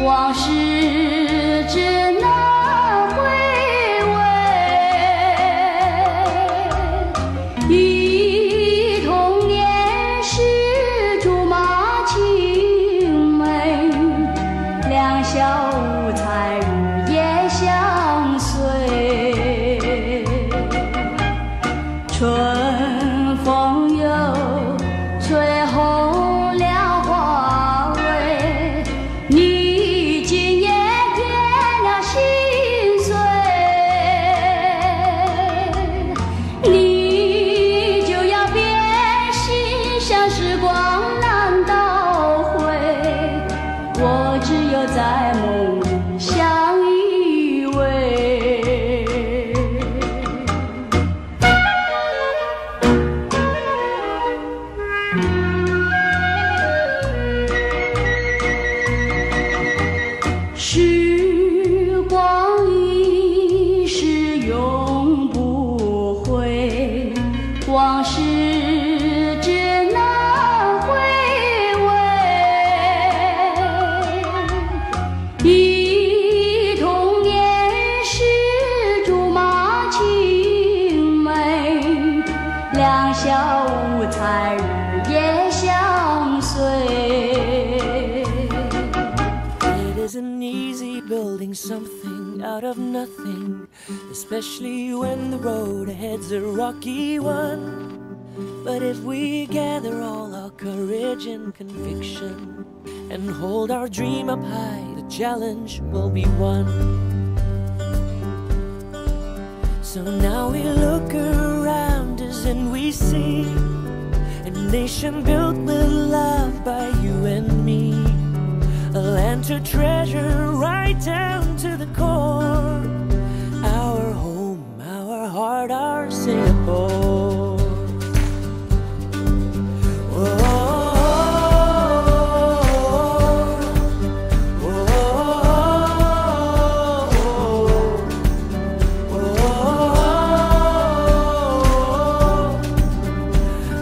往事只能回味，忆童年时竹马青梅，两小无猜日夜相随，春风又吹红了花蕊，你今夜变了心碎，你就要变心，像时光难倒回，我只有在梦里相依偎。时光一逝永不回，往事只能回味，忆童年时竹马青梅，两小无猜日夜相随。It isn't easy building something out of nothing, especially when the road ahead's a rocky one. But if we gather all our courage and conviction and hold our dream up high, the challenge will be won. So now we look around us and we see a nation built with love by you and me, a land to treasure right down to the core, our home, our heart, our Singapore.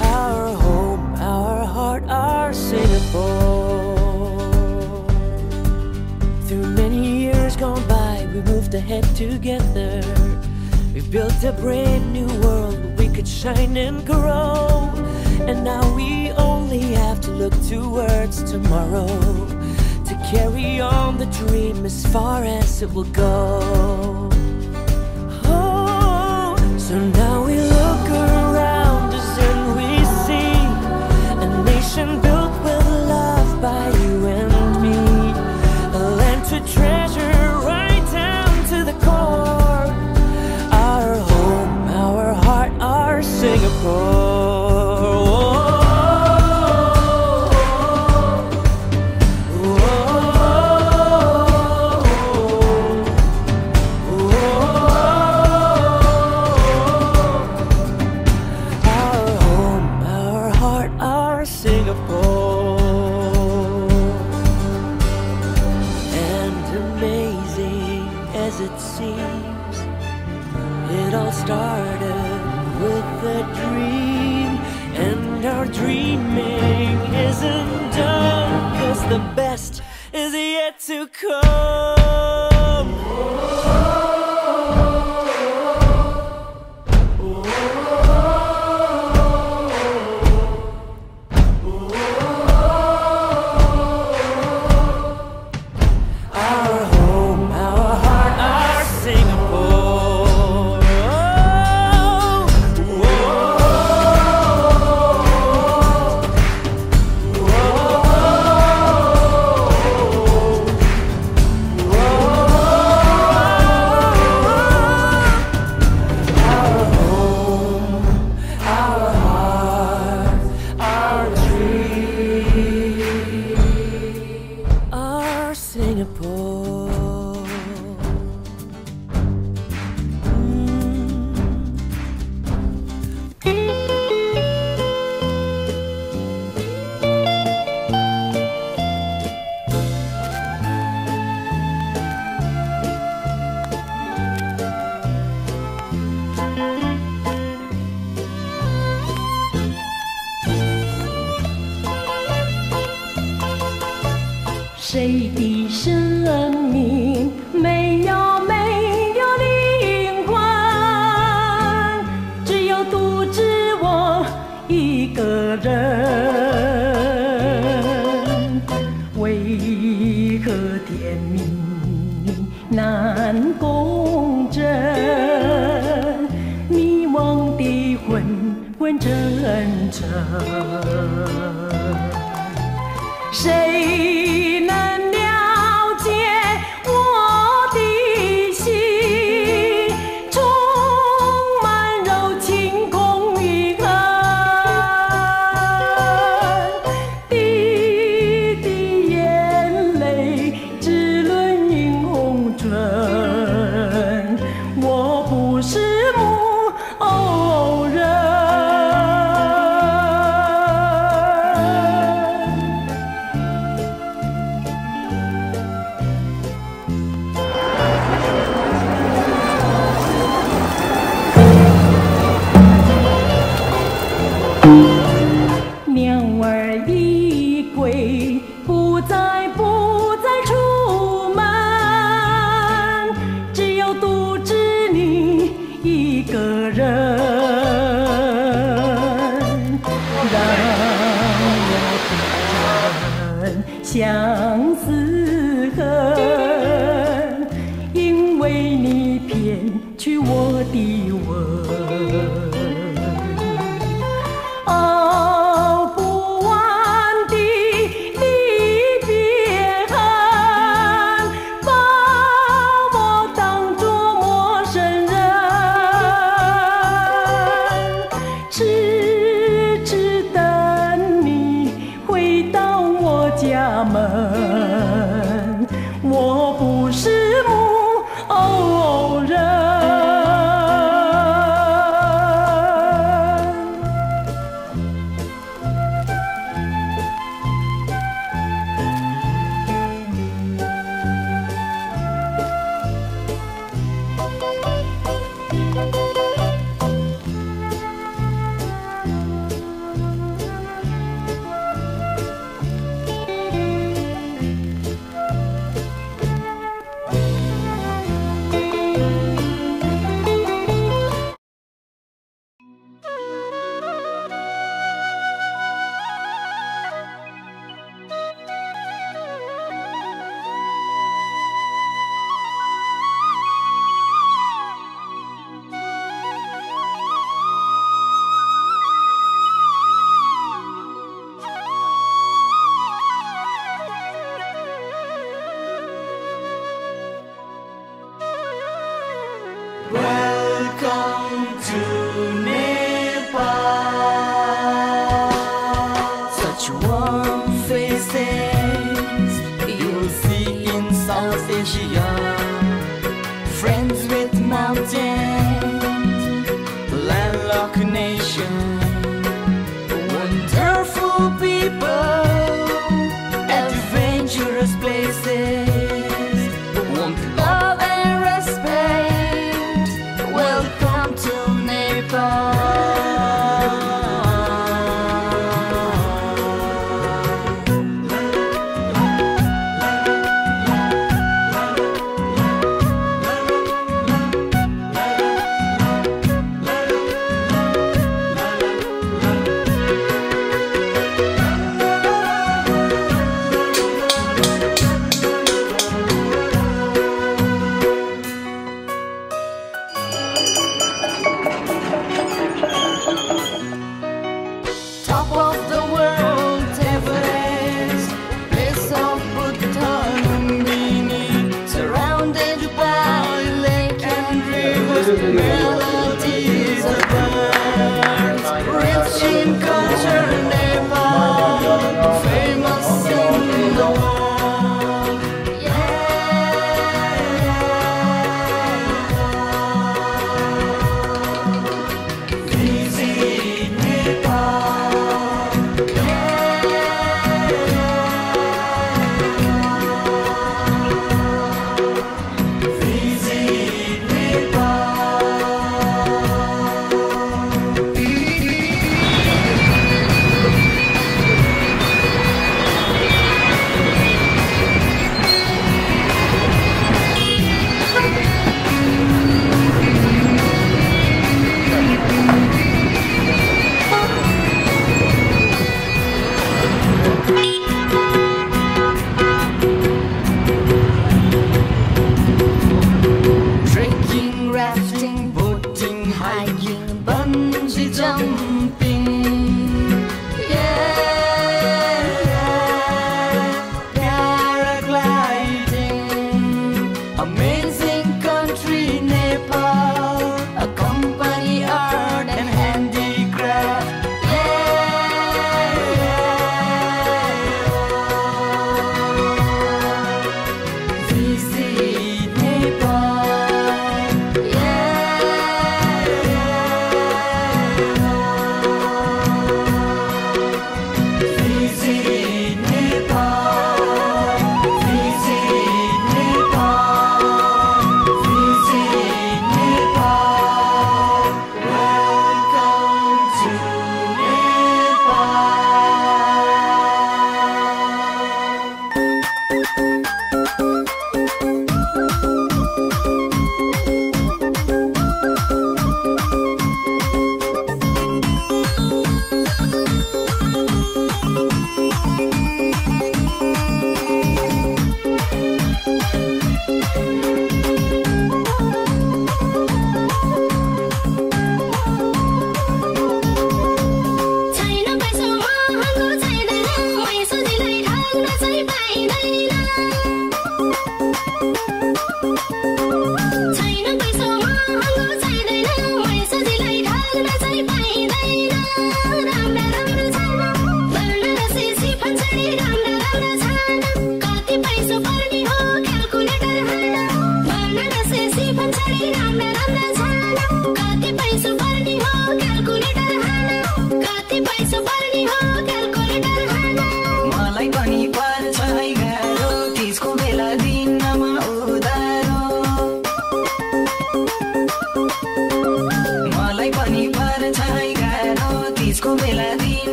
Our home, our heart, our Singapore. Through many years gone by, we moved ahead together. We built a brand new world where we could shine and grow. And now we only have to look towards tomorrow to carry on the dream as far as it will go. Oh, so now we look around us and we see a nation built with love by you and me, a land to treasure right down to the core, our home, our heart, our Singapore. Our home, our heart, our Singapore. And amazing as it seems, it all started with a dream. And our dreaming isn't done, 'cause the best is yet to come. Our home, our heart, our Singapore. Our home, our heart, our dream, our Singapore. 谁的生命没有灵魂？只有独自我一个人。为何天命难公正？迷惘的昏昏沉沉。谁能了解我的心？充满柔情空余恨，滴滴眼泪只论映红唇。我不是木偶人。鸟儿已归，不再出门，只有独自你一个人。让我变成相思恨，因为你骗去我的吻。熬不完的离别恨，把我当作陌生人，痴痴等你回到我家门。我不是木偶人。Welcome to Nepal. Such warm faces you'll see in South Asia. Friends with mountains, landlocked nation. Wonderful people, adventurous places. Want love and respect. Welcome to Nepal.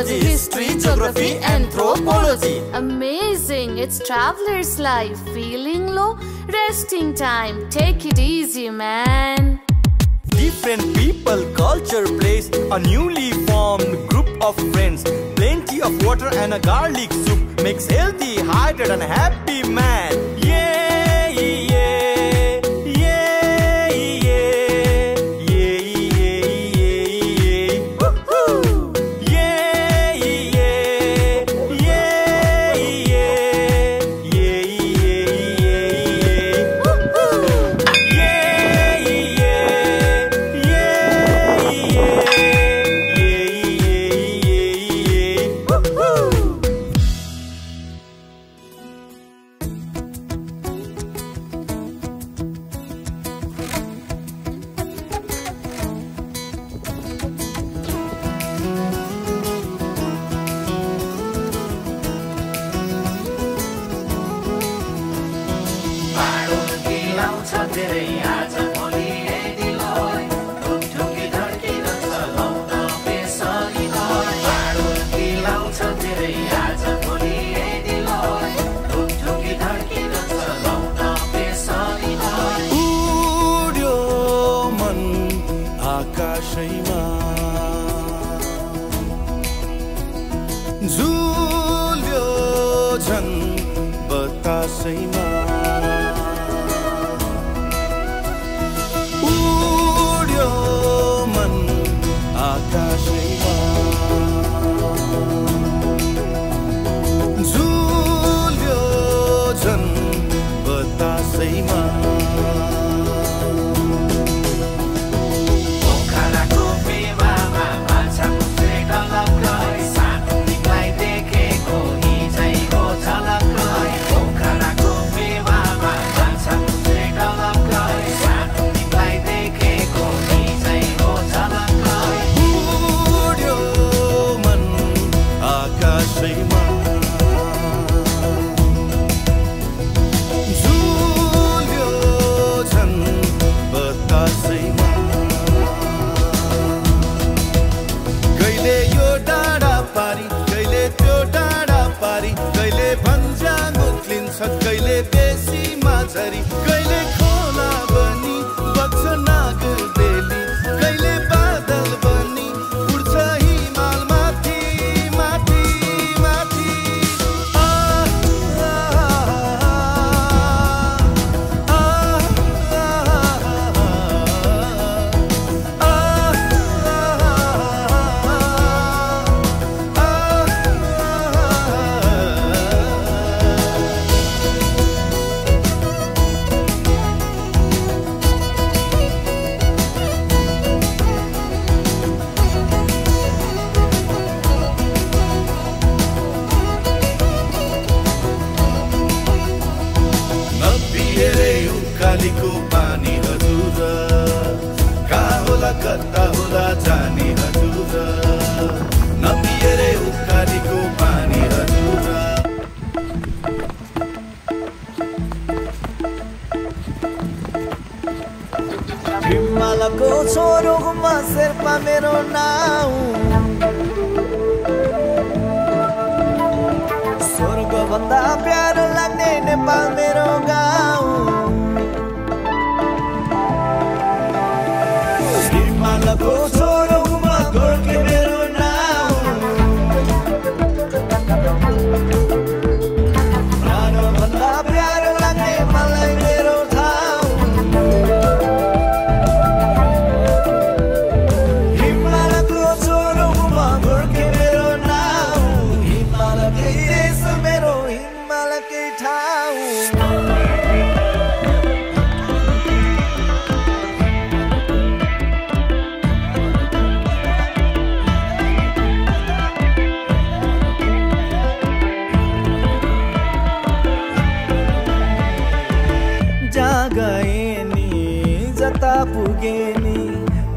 Biology, history, geography, anthropology. Amazing, it's traveler's life. Feeling low? Resting time. Take it easy, man. Different people, culture, place, a newly formed group of friends. Plenty of water and a garlic soup makes healthy, hydrated and happy man. Yeah, yeah, yeah, yeah, yeah, yeah, woohoo! Yeah, yeah, yeah, yeah, yeah, woohoo! Yeah, झुल्यो झन् बतासैमा उड्यो मन आकाशैमा झुल्यो झन् बतासैमा कहिले बेसी माछरी कहिले खोला बनी बग्छ नाग बेली कहिले बादल बनी उड्छ हिमाल माथि माथि माथि कालीको पानी हजुर कहाँ होला कता होला जाने हजुर नपिएरे उकालीको पानी हजुर हिमालको छोरो गुम्बा शेर्पा मेरो नाउँ स्वर्ग भन्दा प्यारो लाग्ने नेपाल मेरो गाउँ हिमालको छोरो गुम्बा गोर्खे मेरो नाउँ प्राणो भन्दा प्यारो लाग्ने मलाई मेरो ठाउँ हिमालको छोरो गुम्बा गोर्खे मेरो नाउँ हिमालकै देश मेरो हिमालकै ठाउँ जता पुगे नि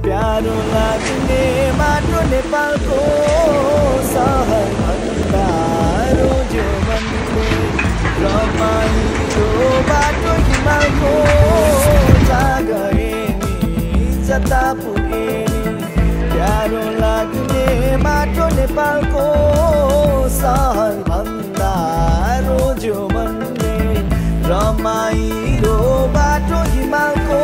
प्यारो लाग्ने माटो नेपालको सहर भन्दा रोज्यो भन्थे रमाइलो बाटो हिमालको जागए नि जता पुगे नि प्यारो लाग्ने माटो नेपालको सहर भन्दा रोज्यो मनले रमाइलो बाटो हिमालको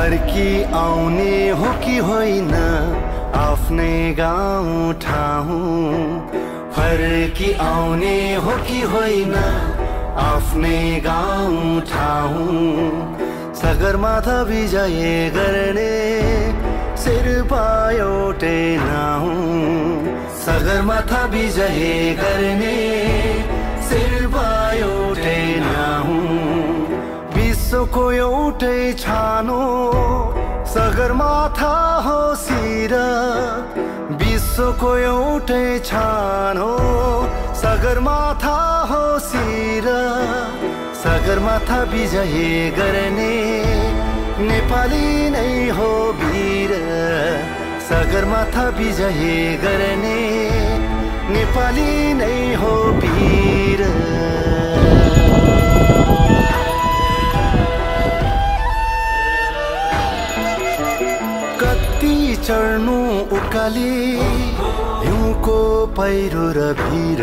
फर्की आउने हो कि होइन आफ्नै गाउँ ठाउँ फर्की आउने हो कि होइन आफ्नै गाउँ ठाउँ सगरमाथा विजय गर्ने शेर्पा एउटै नाउँ सगरमाथा विजय गर्ने शेर्पा एउटै नाउँ विश्वको एउटै छानो सगरमाथा हो शिर विश्वको एउटै छानो सगरमाथा हो शिर सगरमाथा विजय गर्ने नेपाली नै हो वीर सगरमाथा विजय गर्ने नेपाली नै हो वीर चढ्नु उकाली हिउँको पहिरो र भिर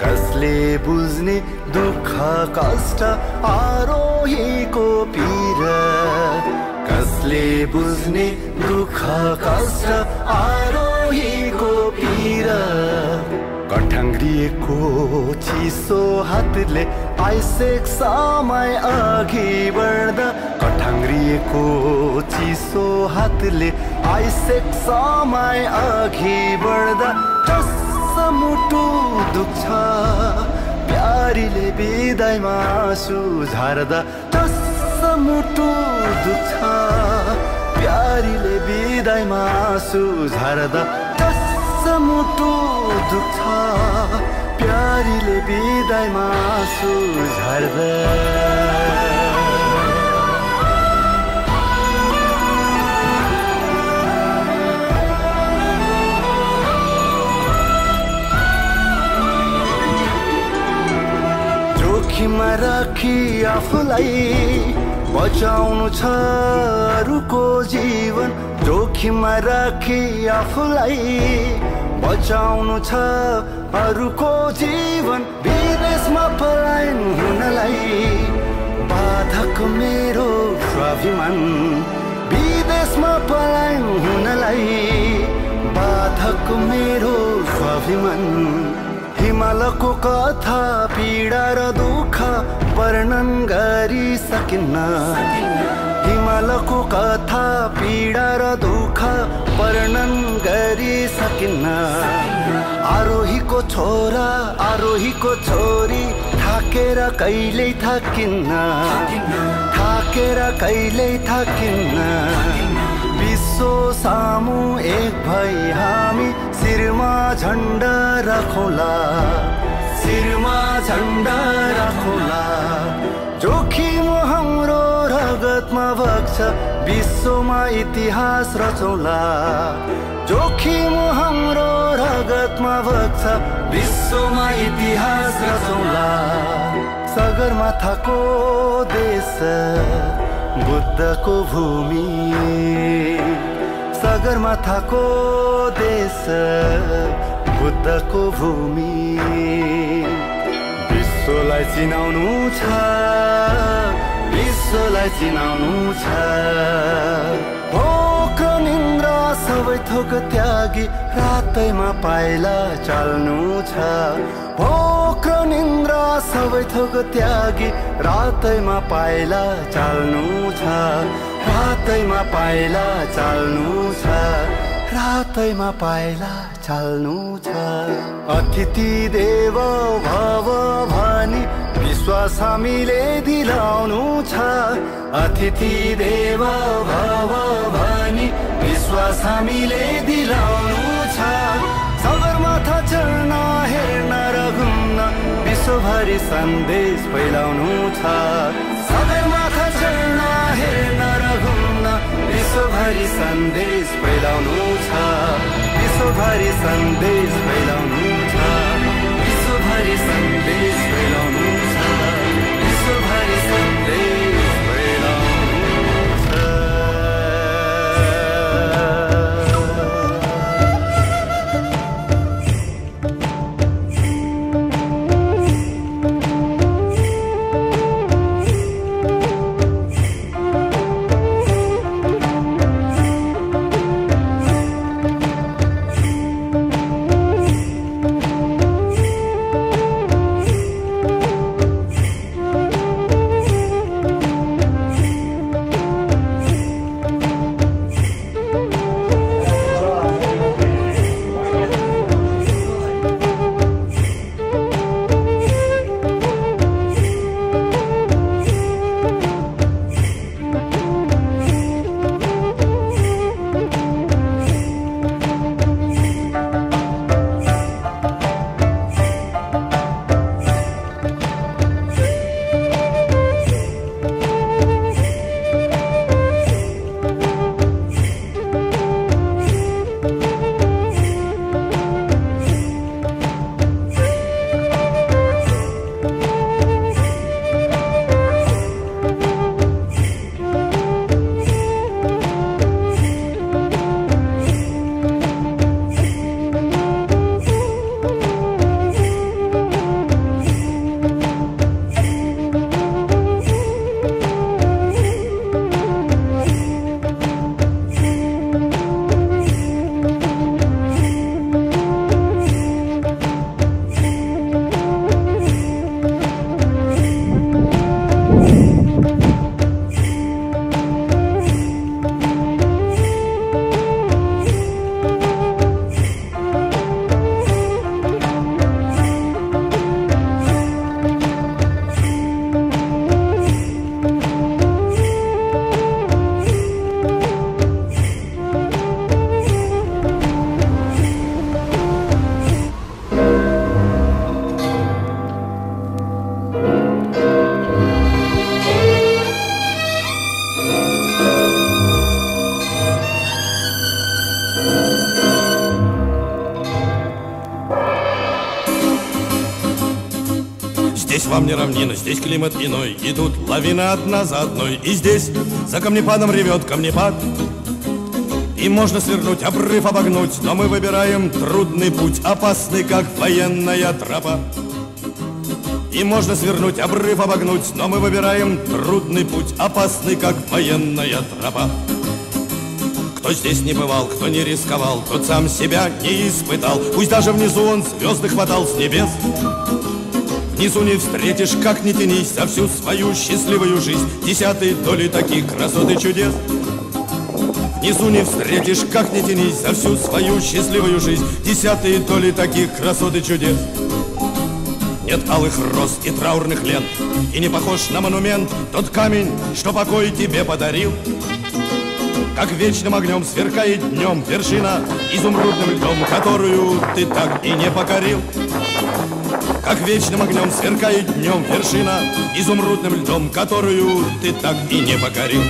कसले बुझ्ने दुःख कष्ट आरोहीको पीर कसले बुझ्ने दुःख कष्ट आरोहीको पीर कठङ्ग्रिएको चिसो हातले आइसेक समय अघि बढ्दा कठङ्ग्रिएको चिसो हातले आइसेक समय अघि बढ्दा टस्स मुटु दुख्छ प्यारीले बिदाइमा आँसु झार्दा टस्स मुटु दुख्छ प्यारीले बिदाइमा आँसु झार्दा टस्स मुटु दुख्छ प्यारीले बिदाइमा आँसु झार्दा जोखिममा राखी आफूलाई बचाउनु छ अरूको जीवन जोखिममा राखी आफूलाई बचाउनु छ अरूको जीवन विदेशमा पलायन हुनलाई बाधक मेरो स्वाभिमान विदेशमा पलायन हुनलाई बाधक मेरो स्वाभिमान हिमालको कथा पीडा र दुःख वर्णन गरी सकिन्न हिमालको कथा पीडा र दुःख वर्णन गरी सकिन्न आरोहीको छोरा आरोहीको छोरी थाकेर कहिल्यै थाकिन्न थाकेर कहिल्यै थाकिन्न विश्व सामु एक भई हामी शिरमा झण्डा राखौला शिरमा झण्डा राखौला जोखिम हाम्रो रगत बग्छ विश्वमा इतिहास रचौला जोखिम हाम्रो रगतमा बग्छ विश्वमा इतिहास रचौला सगरमाथाको देश बुद्धको भूमि सगरमाथाको देश बुद्धको भूमि विश्वलाई चिनाउनु छ विश्वलाई चिनाउनु छ भोक निन्द्रा सबै थोक त्यागी रातैमा पाइला चाल्नु छ भोक निन्द्रा सबै थोक त्यागी रातैमा पाइला चाल्नु छ रातैमा पाइला चाल्नु छ रातैमा पाइला चाल्नु छ अतिथि देव भव भनी विश्वास हामीले दिलाउनु छ अतिथि देव भव भनी विश्वास हामीले दिलाउनु छ सगरमाथा चढ्न हेर्न र घुम्न विश्वभरि सन्देश फैलाउनु छ सगरमाथा चढ्न हेर्न र घुम्न विश्वभरि सन्देश फैलाउनु छ विश्वभरि सन्देश फैलाउनु छ विश्वभरि सन्देश फैलाउनु छ विश्वभरि सन्देश फैलाउनु छ Здесь вам не равнина, здесь климат иной, и тут лавина одна за одной. И здесь за камнепадом ревет камнепад, и можно свернуть, обрыв обогнуть, но мы выбираем трудный путь, опасный, как военная тропа. И можно свернуть, обрыв обогнуть, но мы выбираем трудный путь, опасный, как военная тропа. Кто здесь не бывал, кто не рисковал, тот сам себя не испытал. Пусть даже внизу он звезды хватал с небес. Внизу не встретишь, как ни тянись, за всю свою счастливую жизнь десятой доли таких красот и чудес. Внизу не встретишь, как ни тянись, за всю свою счастливую жизнь десятой доли таких красот и чудес. Нет алых роз и траурных лент, и не похож на монумент тот камень, что покой тебе подарил. Как вечным огнем сверкает днем вершина изумрудным льдом, которую ты так и не покорил. как вечным огнем сверкает днем вершина изумрудным льдом, которую ты так и не покорил.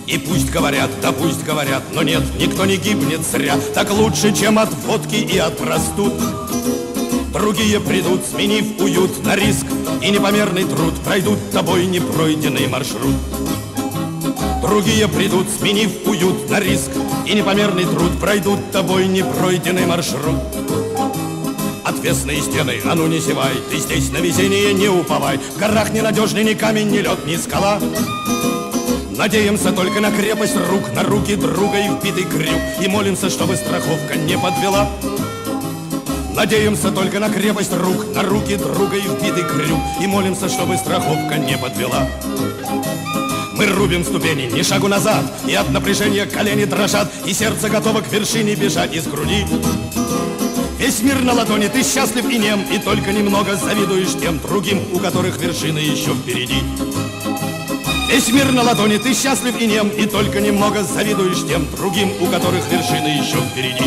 И пусть говорят, да пусть говорят, но нет, никто не гибнет зря. Так лучше, чем от водки и от простуд. Другие придут, сменив уют на риск и непомерный труд, пройдут тобой непройденный маршрут. Другие придут, сменив уют на риск и непомерный труд, пройдут тобой непройденный маршрут. Отвесные стены, а ну не зевай, ты здесь на везение не уповай. В горах ненадежный ни камень, ни лед, ни скала. Надеемся только на крепость рук, на руки друга и вбитый крюк, и молимся, чтобы страховка не подвела. Надеемся только на крепость рук, на руки друга и вбитый крюк, и молимся, чтобы страховка не подвела. Мы рубим ступени, ни шагу назад, и от напряжения колени дрожат, и сердце готово к вершине бежать из груди. Весь мир на ладони, ты счастлив и нем, и только немного завидуешь тем другим, у которых вершины еще впереди. Весь мир на ладони, ты счастлив и нем, и только немного завидуешь тем другим, у которых вершины еще впереди.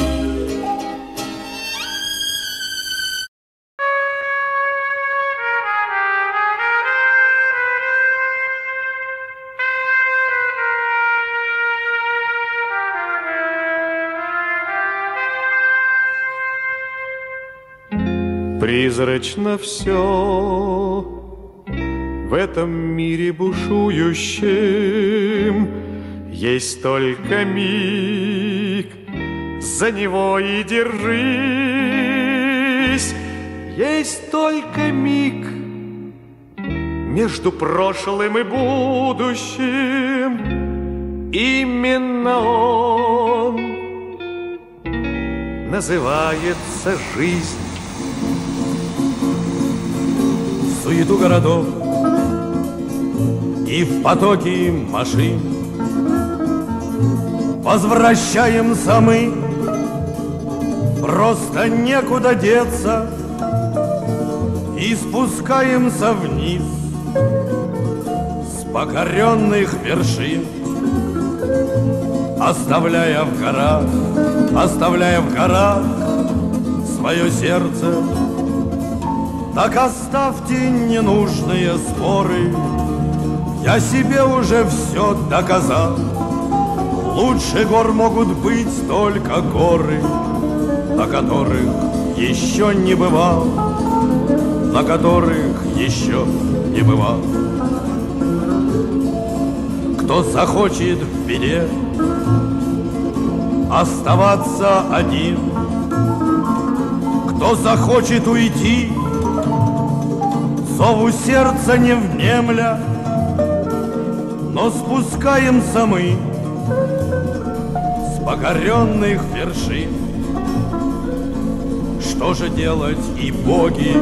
Призрачно все в этом мире бушующем, есть только миг, за него и держись. Есть только миг между прошлым и будущим, именно он называется жизнь. Суету городов и в потоке машин возвращаемся мы, просто некуда деться, и спускаемся вниз с покоренных вершин, оставляя в горах свое сердце. Так оставьте ненужные споры, я себе уже все доказал. Лучше гор могут быть только горы, на которых еще не бывал, на которых еще не бывал. Кто захочет в беде оставаться один, кто захочет уйти, зову сердца не внемля, но спускаемся мы с покоренных вершин. Что же делать, и боги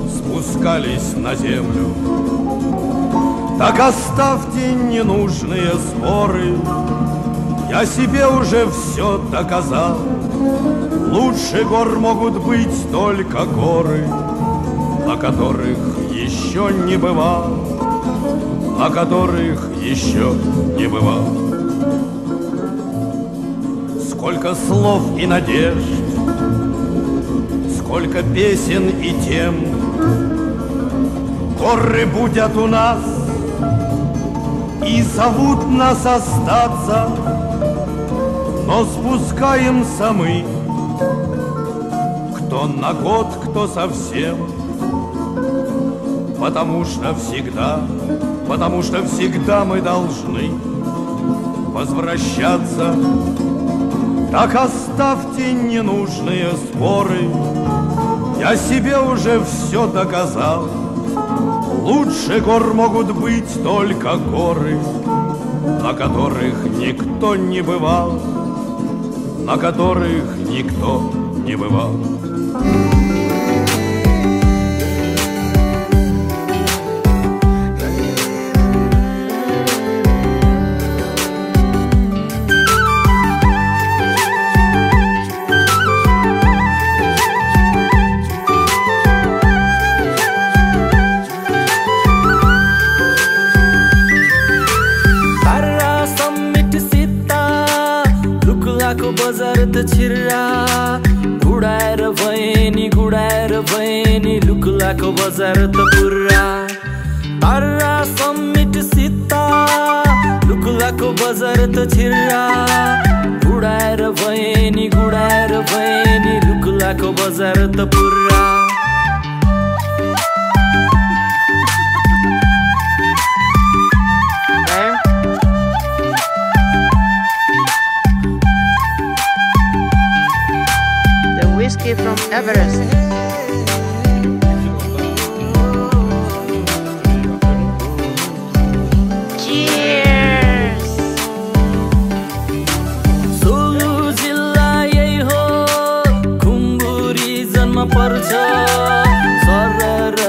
спускались на землю? Так оставьте ненужные споры, я себе уже все доказал. Лучше гор могут быть только горы, на которых еще не бывал, на которых еще не бывал. Сколько слов и надежд, сколько песен и тем, горы будят у нас и зовут нас остаться, но спускаемся мы, кто на год, кто совсем. Потому что всегда мы должны возвращаться. Так оставьте ненужные споры, я себе уже все доказал. Лучше гор могут быть только горы, на которых никто не бывал, на которых никто не бывал. बजार त छिर्रा गुडाएर भए नि गुडा लुकुलाको बजार त पुरा तारा समिट सीता लुकुलाको बजार त छिर्रा गुडाएर भएनी लुकुलाको बजार त पुरा Whiskey from Everest. Cheers. Solu जिल्ला यही हो खुम्बुरी जन्म पर्छ सरर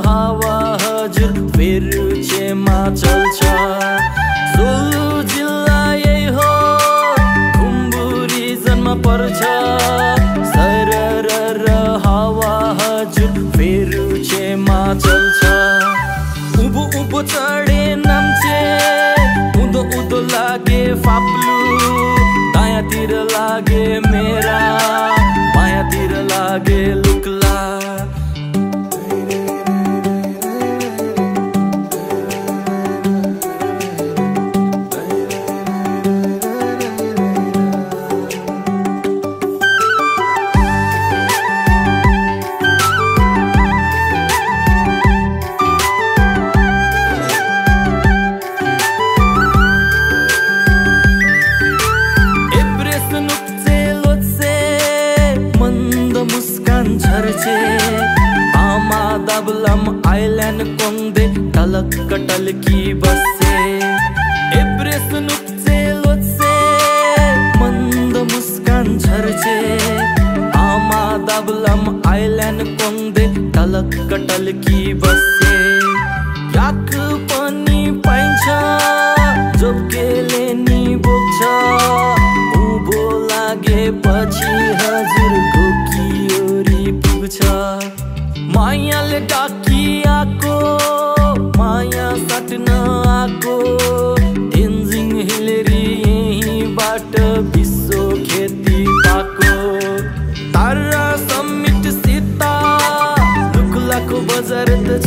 हावा हजुर फेरुछेमा चल्छ सोलु जिल्ला यही हो खुम्बुरी जन्म पर्छ उँभो चढे नाम्चे उँधो उँधो लागे फाप्लु दायाँतिर लागे मेरा बायाँतिर लागे लुक्ला आमा दाबलम आइल्यान्ड कोंगदे टलक टलकी बसे एब्रेस नुक्से लोचे मंद मुस्कान झर्छे आमा दाबलम आइल्यान्ड कोंगदे टलक टलकी बसे याक पनि पाइन्छ जोकेले नि बोक्छ उँभो लागेपछि हजुर गोकियोरी पुग्छ मायाले डाकिआको माया साट्न आको तेन्जिङ हिलेरी यहीँबाट विश्व खेती पाको तारा समिट सीता लुकुलाको बजार त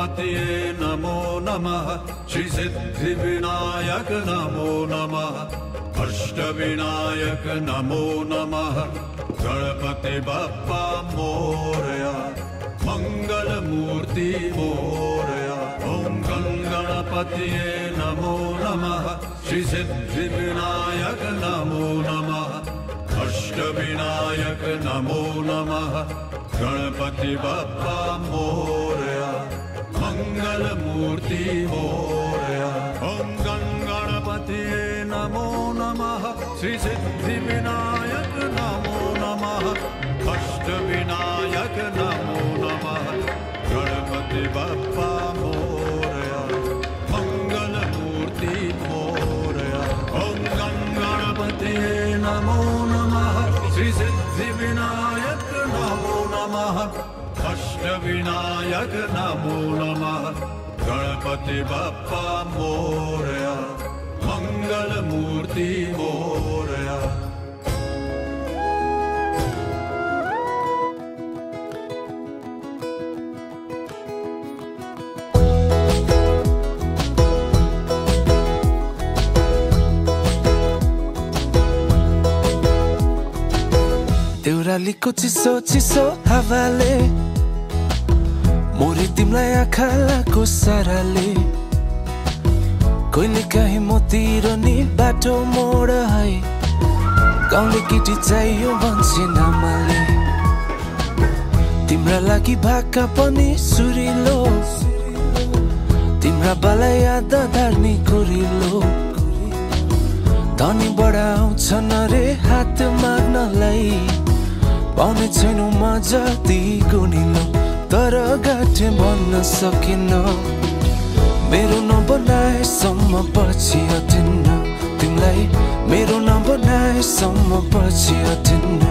गणपतये नमो नमः श्री सिद्धि विनायक नमो नमः अष्टविनायक नमो नमः गणपति बप्पा मोरया मंगल मूर्ति मोरया ओम गणपतये नमो नमः श्री सिद्धि विनायक नमो नमः अष्टविनायक नमो नमः गणपति बप्पा मोरया मंगल मूर्ति मोरया ओम गणपतये नमो नमः श्री सिद्धि विनायक नमो नमः अष्टविनायक नमो नमः गणपति बप्पा मोरया मंगल मूर्ति मोरया ओम गणपतये नमो नमः श्री सिद्धि विनायक नमो नमः अष्टविनायक नमो नमः गणपति बप्पा मोरया मंगल मूर्ति मोरया देउरालीको चिसो चिसो हावाले मोरी तिमलाई आँखा लाको साराले कहिले काहीँ मोतिर नि बाटो मोड है गाउँले केटी चाहियो भन्छन् आमाले तिम्रा लागि भाका पनि सुरिलो तिम्रा बाला याद धार्नी कोरिलो धनी बडा आउँछन् रे हात माग्नलाई पाउने छैनौ म जति गुनिलो तर गाँठे भन्न सकिन मेरो नबनाएसम्म पछि हटिन्न तिमीलाई मेरो नबनाएसम्म पछि हटिन्न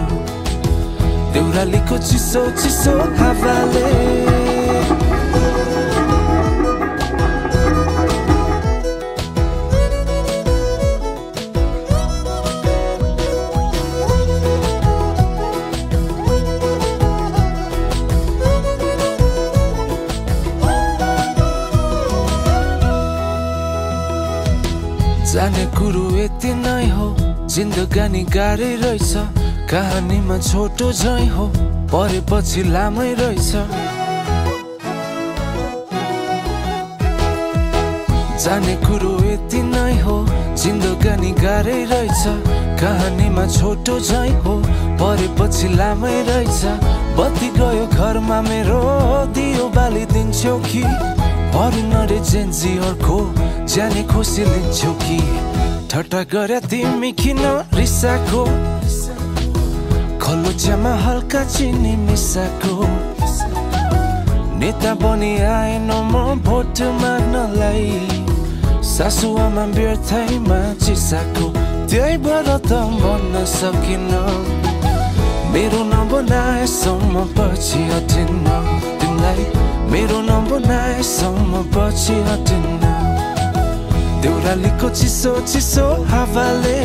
देउरालीको चिसो चिसो हावाले जाने कुरो यति नै हो जिन्दगानी गाह्रै रहेछ कहानीमा छोटो झै हो परेपछि लामै रहेछ जाने कुरो यति नै हो जिन्दगानी गाह्रै रहेछ कहानीमा छोटो झै हो परेपछि लामै रहेछ बत्ती गयो घरमा मेरो दियो बालिदिन्छौ कि हरिन रे जेन्जी अर्को जाने खुसी लिन्छौ कि ठट्टा गरे तिमी किन रिसाको खल्लो चियामा हल्का चिनी मिसाको नेता बनी आएन म भोट माग्नलाई सासुआमा व्यर्थैमा चिसाको त्यही भएर त भन्न सकिन मेरो नबनाएसम्म पछि हटिन्न तिमीलाई मेरो नबनाएसम्म पछि हटिन्न देउरालीको चिसो चिसो हावाले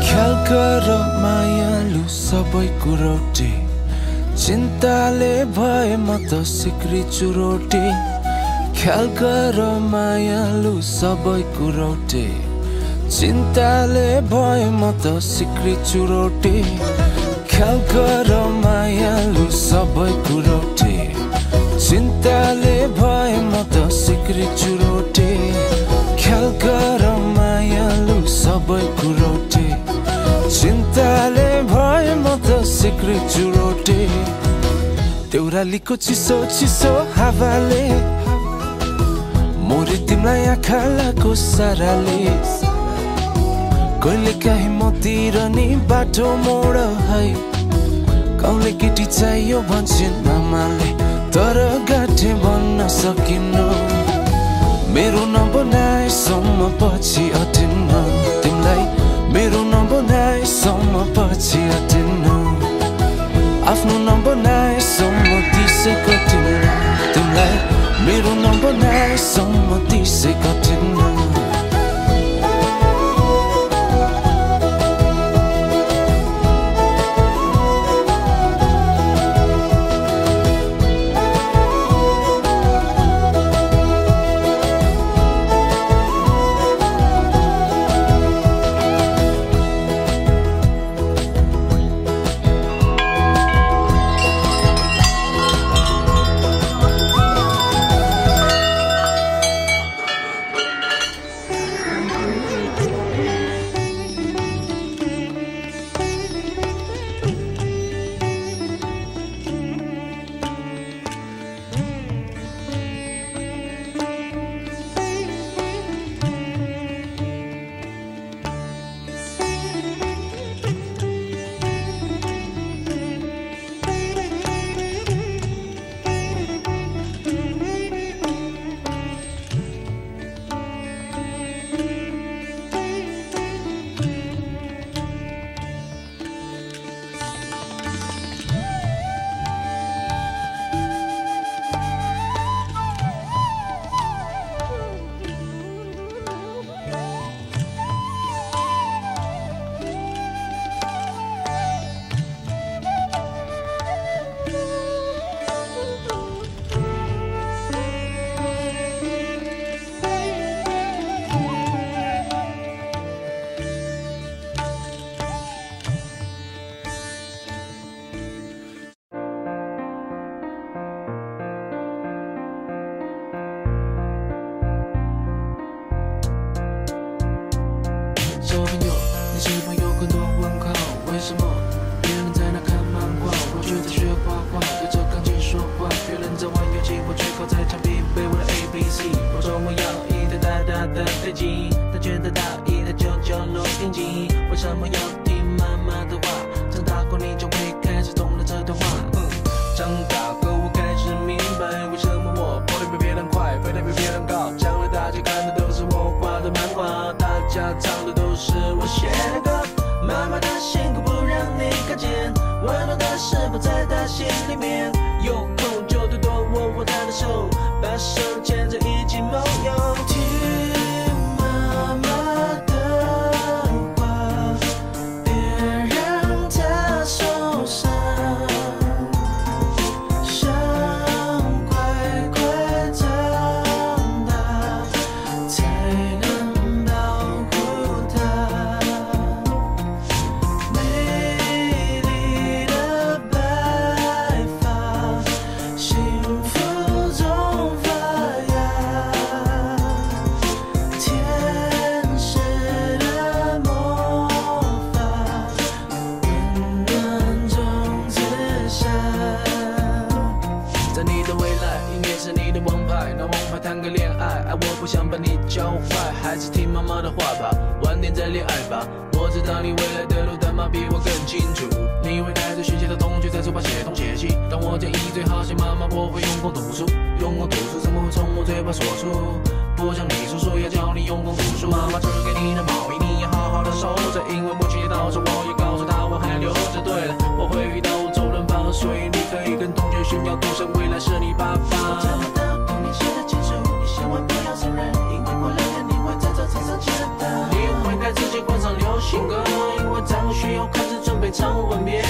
ख्याल गर मायालु सबै कुरोटी चिन्ताले भए म त सिक्री चुरोटी ख्याल गर मायालु सबै कुरोटी चिन्ताले भए म त सिक्री चुरोटी ख्याल गर मायालु सबै कुरोटी चिन्ताले भए म त सिक्री चुरोटी ख्याल गर मायालु सबै कुरोटी चिन्ताले भए म त सिक्री चुरोटी देउरालीको चिसो चिसो हावाले मोरी तिमलाई आँखा लाको साराले कहिले काहीँ मतिर नि बाटो मोड है गाउँले केटी चाहियो भन्छन् आमाले तर गाँठे भन्न सकिन मेरो नबनाएसम्म पछि हटिन्न तिमीलाई मेरो नबनाएसम्म पछि हटिन्न आफ्नो नबनाएसम्म त्यसै कटिन्न तिमीलाई मेरो नम्बर सम्म त्यसै कटिन्न因为咱们需要开始准备唱吻别。